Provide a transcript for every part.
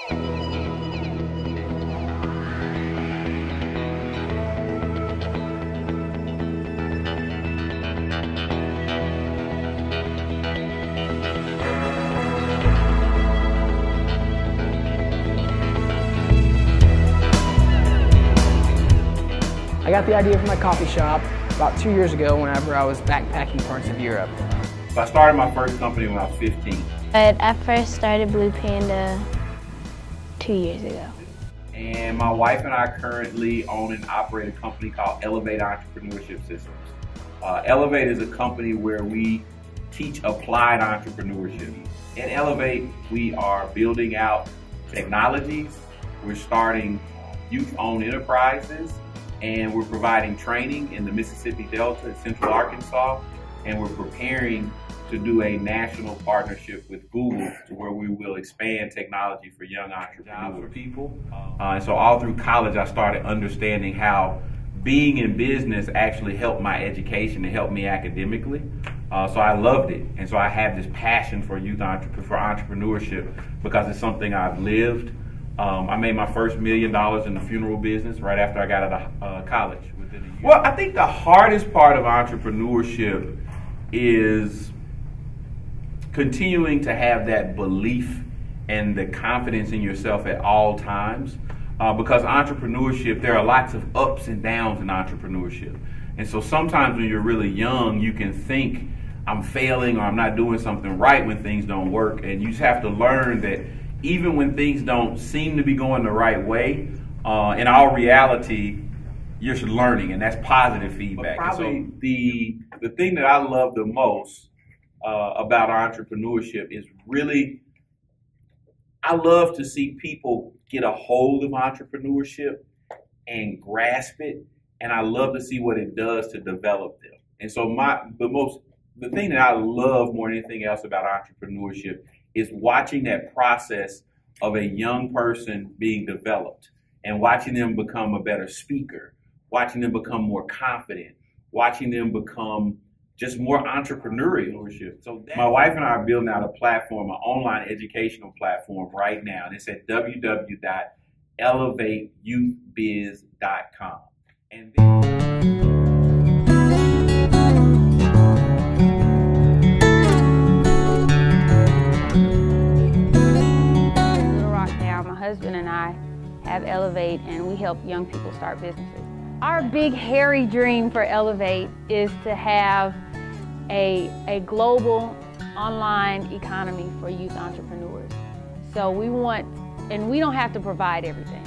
I got the idea for my coffee shop about 2 years ago whenever I was backpacking parts of Europe. So I started my first company when I was 15. But I first started Blue Panda 2 years ago. And my wife and I currently own and operate a company called Elevate Entrepreneurship Systems. Elevate is a company where we teach applied entrepreneurship. At Elevate, we are building out technologies, we're starting youth-owned enterprises, and we're providing training in the Mississippi Delta and Central Arkansas, and we're preparing to do a national partnership with Google to where we will expand technology for young entrepreneurs for people. And so all through college, I started understanding how being in business actually helped my education and helped me academically. So I loved it. And so I have this passion for entrepreneurship because it's something I've lived. I made my first $1 million in the funeral business right after I got out of college. Within a year. Well, I think the hardest part of entrepreneurship is continuing to have that belief and the confidence in yourself at all times. Because entrepreneurship, there are lots of ups and downs in entrepreneurship. And so sometimes when you're really young, you can think, I'm failing or I'm not doing something right when things don't work. And you just have to learn that even when things don't seem to be going the right way, in all reality, you're learning, and that's positive feedback. But probably the thing that I love the most about entrepreneurship is really, I love to see people get a hold of entrepreneurship and grasp it, and I love to see what it does to develop them. And so the thing that I love more than anything else about entrepreneurship is watching that process of a young person being developed and watching them become a better speaker, watching them become more confident, watching them become just more entrepreneurial. So my wife and I are building out a platform, an online educational platform right now, and it's at www.elevateyouthbiz.com. And my husband and I have Elevate, and we help young people start businesses. Our big hairy dream for Elevate is to have a global online economy for youth entrepreneurs. So we want, and we don't have to provide everything.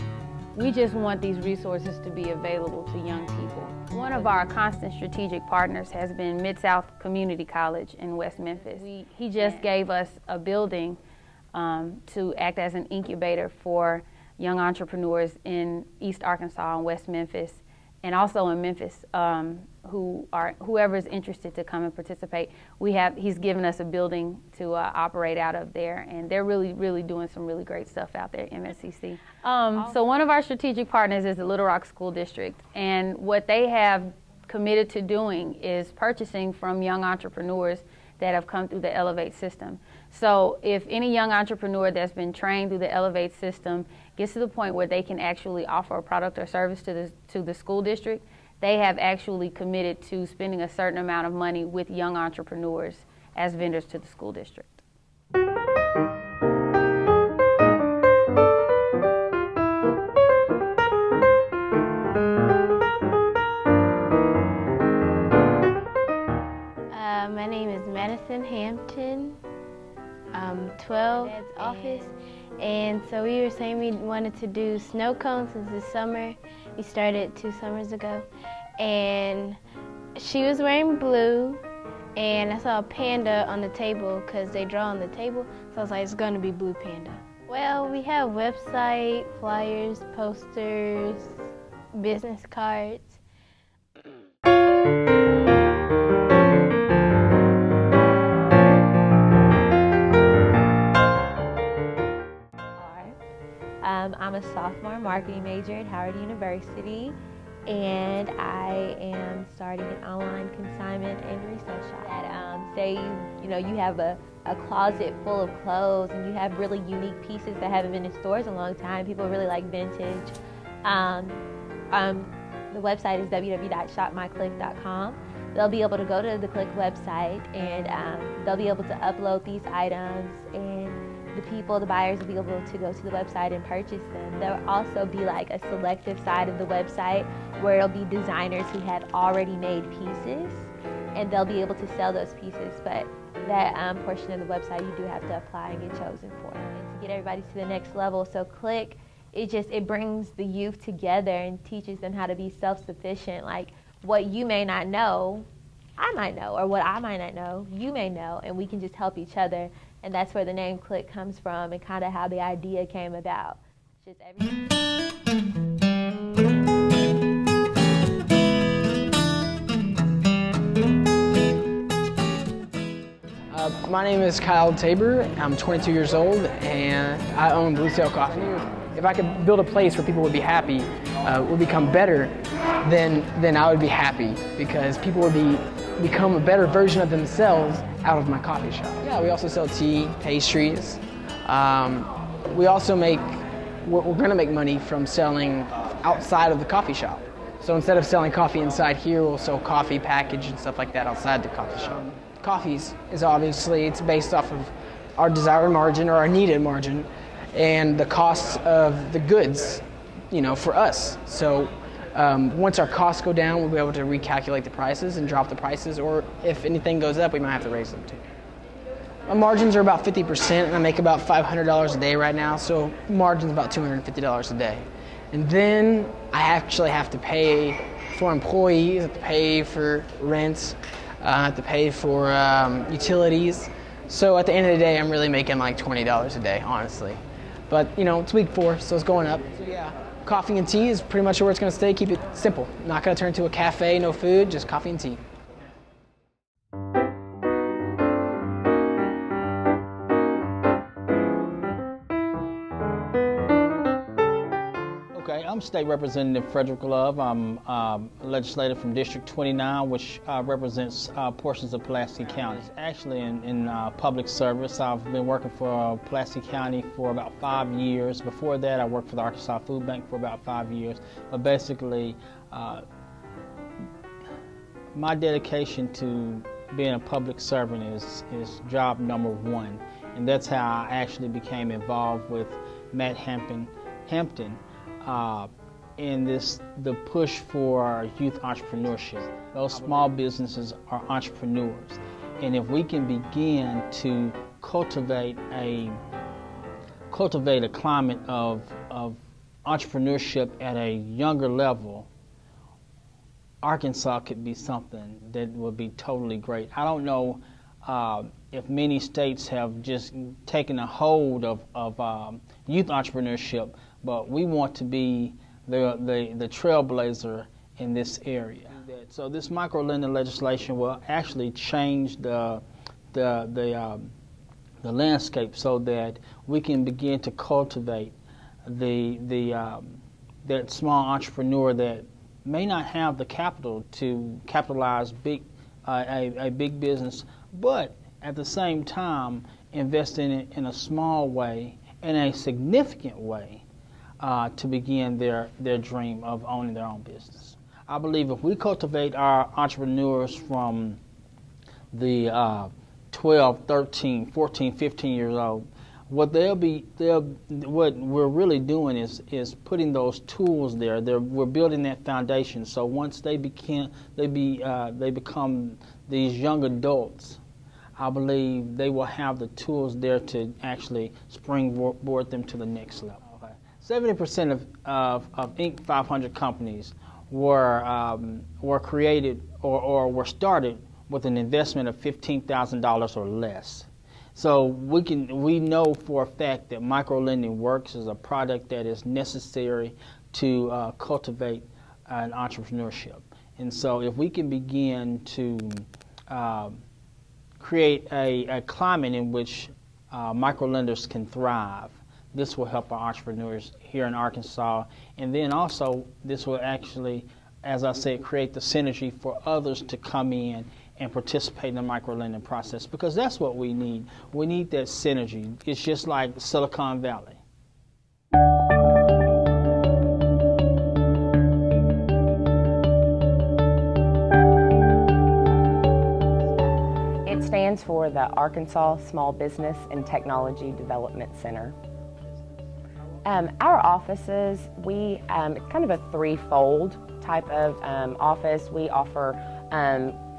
We just want these resources to be available to young people. One of our constant strategic partners has been Mid-South Community College in West Memphis. He just gave us a building to act as an incubator for young entrepreneurs in East Arkansas and West Memphis, and also in Memphis, whoever is interested to come and participate. He's given us a building to operate out of there, and they're really doing some really great stuff out there at MSCC. So one of our strategic partners is the Little Rock School District, and what they have committed to doing is purchasing from young entrepreneurs that have come through the Elevate system. So if any young entrepreneur that's been trained through the Elevate system gets to the point where they can actually offer a product or service to the school district, they have actually committed to spending a certain amount of money with young entrepreneurs as vendors to the school district. My name is Madison, Hampton. I'm 12 at the office, and so we were saying we wanted to do snow cones since this summer. We started 2 summers ago, and she was wearing blue, and I saw a panda on the table because they draw on the table, so I was like, it's going to be Blue Panda. Well, we have website, flyers, posters, business cards. I'm a sophomore marketing major at Howard University, and I am starting an online consignment and resale shop. Say you have a a closet full of clothes and you have really unique pieces that haven't been in stores in a long time, people really like vintage. The website is www.shopmyclick.com. They'll be able to go to the Click website and they'll be able to upload these items, and the buyers will be able to go to the website and purchase them. There'll also be like a selective side of the website where it'll be designers who have already made pieces, and they'll be able to sell those pieces. But that portion of the website you do have to apply and get chosen for. And to get everybody to the next level, so Click, it brings the youth together and teaches them how to be self-sufficient. Like what you may not know, I might know, or what I might not know, you may know, and we can just help each other. And that's where the name Click comes from and kind of how the idea came about. Just My name is Tabor. I'm 22 years old and I own Blue Sail Coffee. If I could build a place where people would be happy, would become better, then I would be happy, because people would become a better version of themselves out of my coffee shop. Yeah, we also sell tea, pastries. We're going to make money from selling outside of the coffee shop. So instead of selling coffee inside here, we'll sell coffee packaged and stuff like that outside the coffee shop. Coffees is obviously, it's based off of our desired margin or our needed margin and the costs of the goods, for us. So once our costs go down, we'll be able to recalculate the prices and drop the prices, or if anything goes up, we might have to raise them too. My margins are about 50%, and I make about $500 a day right now, so margin's about $250 a day. And then I actually have to pay for employees, I have to pay for rents, I have to pay for utilities. So at the end of the day, I'm really making like $20 a day, honestly. But it's week 4, so it's going up. So yeah, coffee and tea is pretty much where it's going to stay. Keep it simple. Not going to turn into a cafe, no food, just coffee and tea. I'm State Representative Frederick Love. I'm a legislator from District 29, which represents portions of Pulaski County. Actually in public service. I've been working for Pulaski County for about 5 years. Before that, I worked for the Arkansas Food Bank for about 5 years. But basically, my dedication to being a public servant is job number 1. And that's how I actually became involved with Matt Hampton in the push for youth entrepreneurship. Those small businesses are entrepreneurs, and if we can begin to cultivate a climate of entrepreneurship at a younger level, Arkansas could be something that would be totally great. I don't know if many states have just taken a hold of youth entrepreneurship, but we want to be the trailblazer in this area. So this micro-lending legislation will actually change the landscape so that we can begin to cultivate that small entrepreneur that may not have the capital to capitalize a big business, but at the same time invest in it in a small way, in a significant way, to begin their dream of owning their own business. I believe if we cultivate our entrepreneurs from the 12, 13, 14, 15 years old, what we're really doing is putting those tools there. We're building that foundation. So once they become these young adults, I believe they will have the tools there to actually springboard them to the next level. 70% of Inc. 500 companies were created or were started with an investment of $15,000 or less. So we know for a fact that micro-lending works as a product that is necessary to cultivate an entrepreneurship. And so if we can begin to create a climate in which micro-lenders can thrive, this will help our entrepreneurs here in Arkansas. And then also this will actually, as I said, create the synergy for others to come in and participate in the micro-lending process, because that's what we need. We need that synergy. It's just like Silicon Valley. It stands for the Arkansas Small Business and Technology Development Center. Our offices, it's kind of a threefold type of office. We offer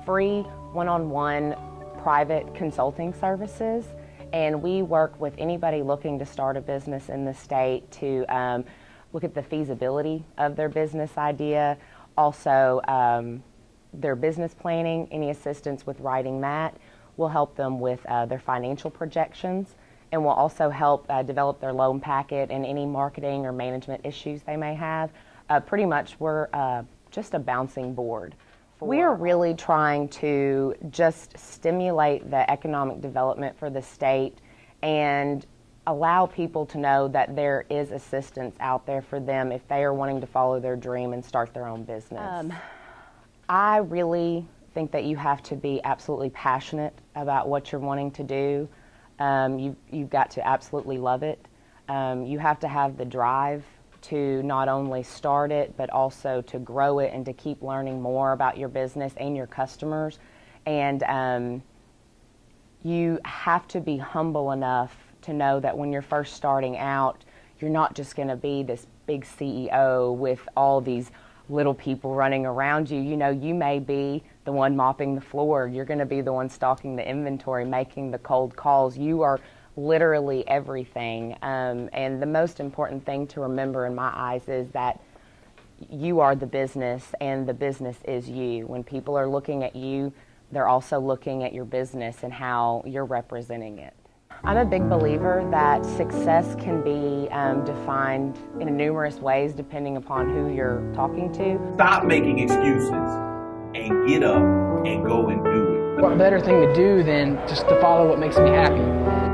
free one-on-one private consulting services, and we work with anybody looking to start a business in the state to look at the feasibility of their business idea, also their business planning, any assistance with writing that. We'll help them with their financial projections, and we'll also help develop their loan packet and any marketing or management issues they may have. Pretty much we're just a bouncing board. We're really trying to just stimulate the economic development for the state and allow people to know that there is assistance out there for them if they are wanting to follow their dream and start their own business. I really think that you have to be absolutely passionate about what you're wanting to do. You've got to absolutely love it. You have to have the drive to not only start it, but also to grow it and to keep learning more about your business and your customers. And you have to be humble enough to know that when you're first starting out, you're not just going to be this big CEO with all these little people running around you. You know, you may be the one mopping the floor. You're going to be the one stocking the inventory, making the cold calls. You are literally everything. And the most important thing to remember in my eyes is that you are the business and the business is you. When people are looking at you, they're also looking at your business and how you're representing it. I'm a big believer that success can be defined in numerous ways depending upon who you're talking to. Stop making excuses and get up and go and do it. What better thing to do than just to follow what makes me happy?